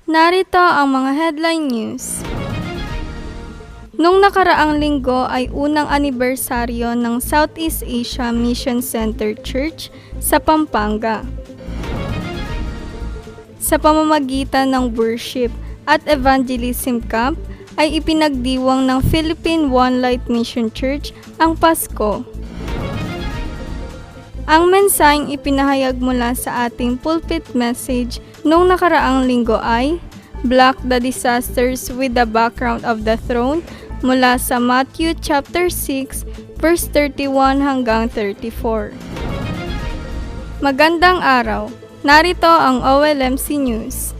Narito ang mga headline news. Nung nakaraang linggo ay unang anibersaryo ng Southeast Asia Mission Center Church sa Pampanga. Sa pamamagitan ng worship at evangelism camp ay ipinagdiwang ng Philippine One Light Mission Church ang Pasko. Ang mensaheng ipinahayag mula sa ating pulpit message nung nakaraang linggo ay Block the Disasters with the Background of the Throne mula sa Matthew chapter 6 verse 31 hanggang 34. Magandang araw. Narito ang OLMC News.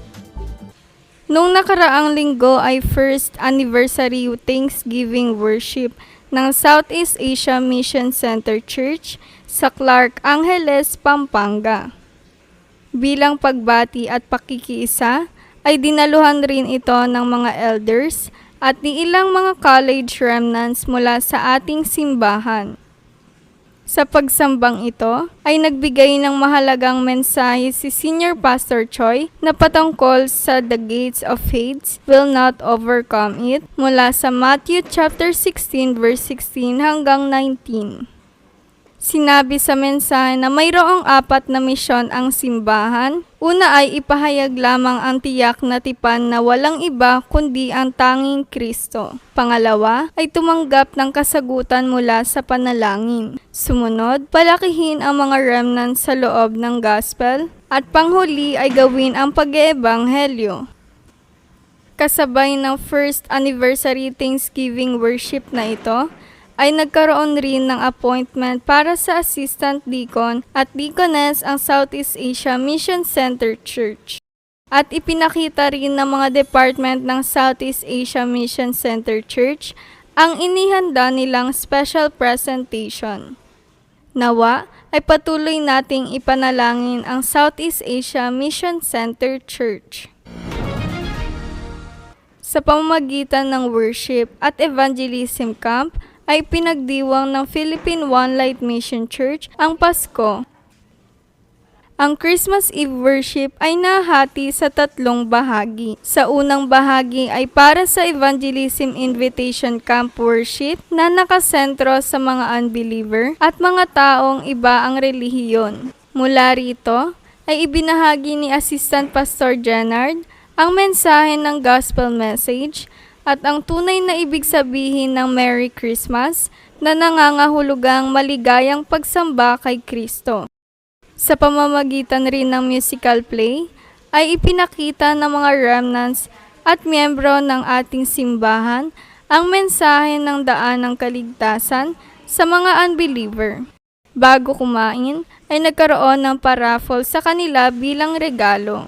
Nung nakaraang linggo ay first anniversary Thanksgiving worship ng Southeast Asia Mission Center Church sa Clark Angeles, Pampanga. Bilang pagbati at pakikiisa ay dinaluhan rin ito ng mga elders at ni ilang mga college remnants mula sa ating simbahan. Sa pagsambang ito ay nagbigay ng mahalagang mensahe si Senior Pastor Choi na patungkol sa The Gates of Hades Will Not Overcome It mula sa Matthew chapter 16 verse 16 hanggang 19. Sinabi sa mensahe na mayroong 4 na misyon ang simbahan. Una ay ipahayag lamang ang tiyak na tipan na walang iba kundi ang tanging Kristo. Pangalawa ay tumanggap ng kasagutan mula sa panalangin. Sumunod, palakihin ang mga remnants sa loob ng gospel. At panghuli ay gawin ang pag-eebanghelyo. Kasabay ng first anniversary Thanksgiving worship na ito, ay nagkaroon rin ng appointment para sa Assistant Deacon at Deaconess ang Southeast Asia Mission Center Church. At ipinakita rin ng mga department ng Southeast Asia Mission Center Church ang inihanda nilang special presentation. Nawa ay patuloy nating ipanalangin ang Southeast Asia Mission Center Church. Sa pamamagitan ng worship at evangelism camp, ay pinagdiwang ng Philippine One Light Mission Church ang Pasko. Ang Christmas Eve worship ay nahati sa 3 bahagi. Sa unang bahagi ay para sa Evangelism Invitation Camp worship na nakasentro sa mga unbeliever at mga taong iba ang relihiyon. Mula rito ay ibinahagi ni Assistant Pastor Jenard ang mensahe ng gospel message at ang tunay na ibig sabihin ng Merry Christmas na nangangahulugang maligayang pagsamba kay Kristo. Sa pamamagitan rin ng musical play, ay ipinakita ng mga remnants at miyembro ng ating simbahan ang mensahe ng daan ng kaligtasan sa mga unbeliever. Bago kumain, ay nagkaroon ng paraffle sa kanila bilang regalo.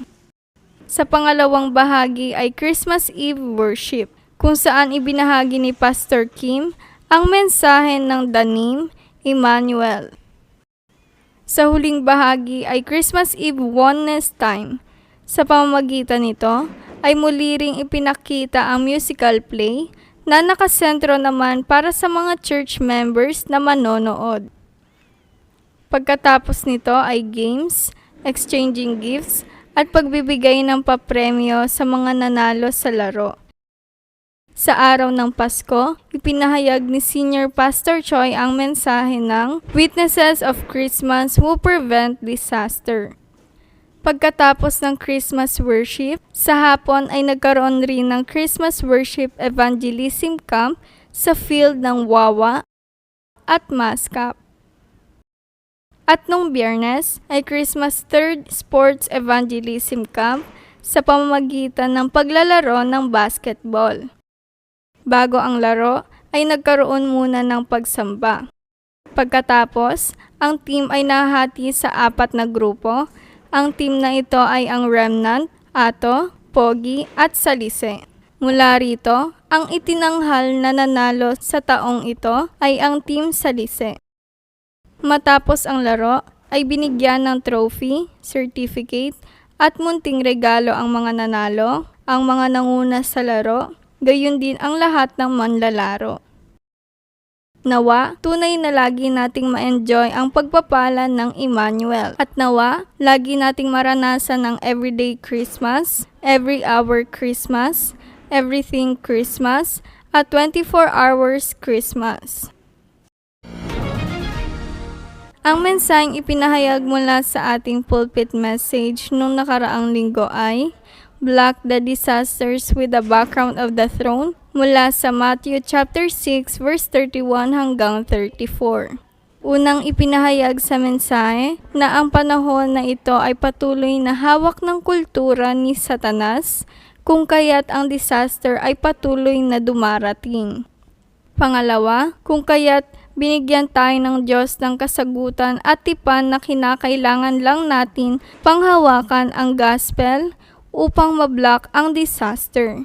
Sa pangalawang bahagi ay Christmas Eve worship, kung saan ibinahagi ni Pastor Kim ang mensahe ng The Name, Emmanuel. Sa huling bahagi ay Christmas Eve Oneness Time. Sa pamamagitan nito ay muli ring ipinakita ang musical play na nakasentro naman para sa mga church members na manonood. Pagkatapos nito ay games, exchanging gifts, at pagbibigay ng papremyo sa mga nanalo sa laro. Sa araw ng Pasko, ipinahayag ni Senior Pastor Choi ang mensahe ng Witnesses of Christmas Who Prevent Disaster. Pagkatapos ng Christmas worship, sa hapon ay nagkaroon rin ng Christmas Worship Evangelism Camp sa field ng Wawa at Mascap. At nung Biyernes ay Christmas 3rd Sports Evangelism Camp sa pamamagitan ng paglalaro ng basketball. Bago ang laro, ay nagkaroon muna ng pagsamba. Pagkatapos, ang team ay nahati sa 4 na grupo. Ang team na ito ay ang Remnant, Ato, Pogi at Salise. Mula rito, ang itinanghal na nanalo sa taong ito ay ang Team Salise. Matapos ang laro, ay binigyan ng trophy, certificate at munting regalo ang mga nanalo, ang mga nanguna sa laro, gayon din ang lahat ng manlalaro. Nawa, tunay na lagi nating ma-enjoy ang pagpapala ng Emmanuel. At nawa, lagi nating maranasan ang everyday Christmas, every hour Christmas, everything Christmas, at 24 hours Christmas. Ang mensaheng ipinahayag mula sa ating pulpit message nung nakaraang linggo ay Block the disasters with the background of the throne mula sa Matthew chapter 6 verse 31 hanggang 34. Unang ipinahayag sa mensahe na ang panahon na ito ay patuloy na hawak ng kultura ni Satanas, kung kaya't ang disaster ay patuloy na dumarating. Pangalawa, kung kaya't binigyan tayo ng Diyos ng kasagutan at tipan na kinakailangan lang natin panghawakan ang gospel upang mablock ang disaster.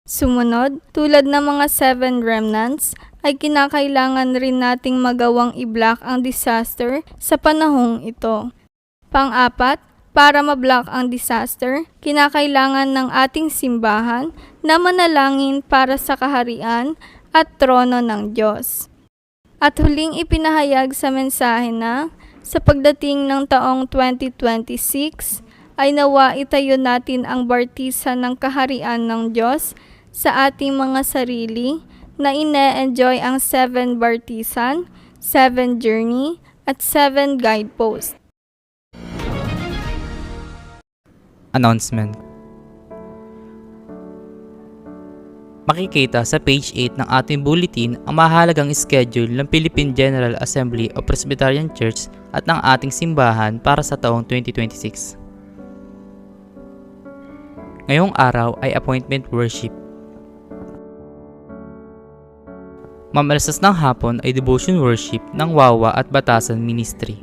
Sumunod, tulad ng mga 7 remnants, ay kinakailangan rin nating magawang i-block ang disaster sa panahong ito. Pang-apat, para mablock ang disaster, kinakailangan ng ating simbahan na manalangin para sa kaharian at trono ng Diyos. At huling ipinahayag sa mensahe na, sa pagdating ng taong 2026, ay nawa itayo natin ang bartisa ng kaharian ng Diyos sa ating mga sarili na ine-enjoy ang 7 bartisan, 7 journey, at 7 guideposts. Announcement. Makikita sa page 8 ng ating bulletin ang mahalagang schedule ng Philippine General Assembly of Presbyterian Church at ng ating simbahan para sa taong 2026. Ngayong araw ay appointment worship. Mamalasas ng hapon ay devotion worship ng Wawa at Batasan Ministry.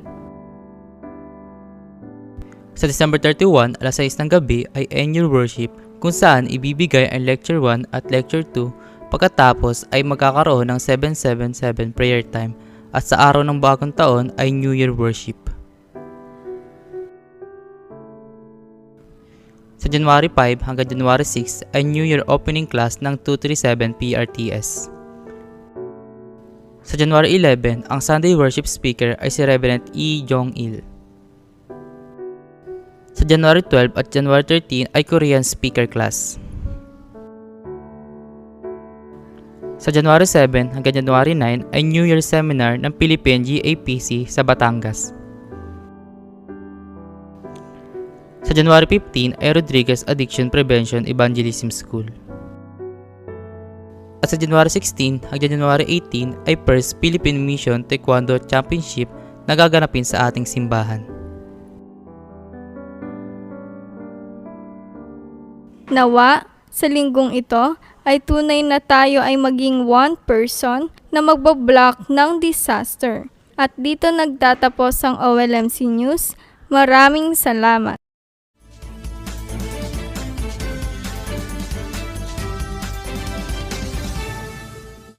Sa December 31, alas 6 ng gabi ay annual worship kung saan ibibigay ang Lecture 1 at Lecture 2, pagkatapos ay magkakaroon ng 777 prayer time at sa araw ng bagong taon ay New Year worship. Sa January 5 hanggang January 6 ay New Year opening class ng 237 PRTS. Sa January 11, ang Sunday worship speaker ay si Reverend E. Jong-il. Sa January 12 at January 13 ay Korean speaker class. Sa January 7 hanggang January 9 ay New Year seminar ng Philippine GAPC sa Batangas. Sa January 15 ay Rodriguez Addiction Prevention Evangelism School. At sa January 16 hanggang January 18 ay First Philippine Mission Taekwondo Championship na gaganapin sa ating simbahan. Nawa, sa linggong ito ay tunay na tayo ay maging one person na magbablock ng disaster. At dito nagtatapos ang OLMC News. Maraming salamat.